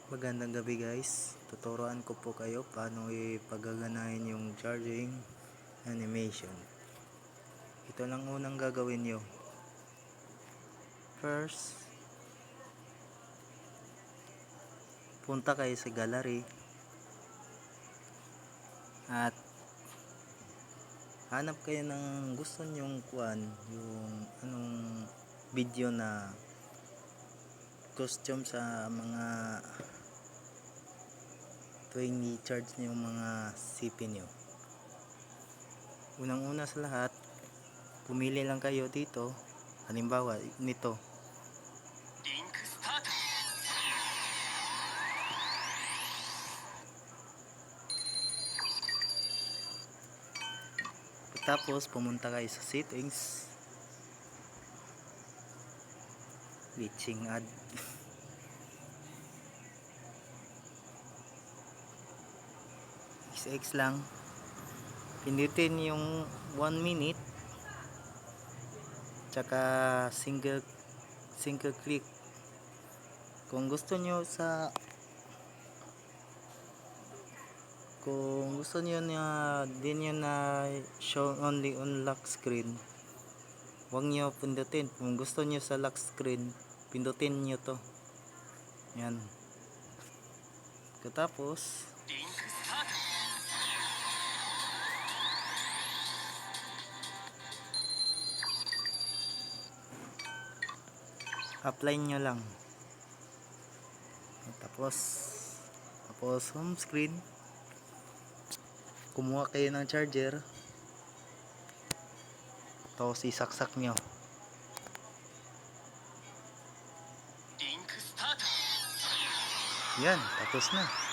Magandang gabi guys, tuturuan ko po kayo paano ipagaganahin yung charging animation. Ito lang unang gagawin nyo. First, punta kayo sa gallery at hanap kayo ng gusto nyong yung anong video na costume sa mga tuwing i-charge nyo yung mga CP nyo. Unang-una sa lahat, pumili lang kayo dito. Halimbawa, nito. Tapos, pumunta kayo sa settings. Glitching ad. XX lang. Pindutin yung 1 minute. Tsaka single click. Kung gusto nyo na din nyo na show only on lock screen, huwag nyo pindutin. Kung gusto nyo sa lock screen, pindutin nyo to. Yan. Katapos apply nyo lang. Tapos home screen, kumuha kayo ng charger, tapos isaksak nyo. Yan, tapos na.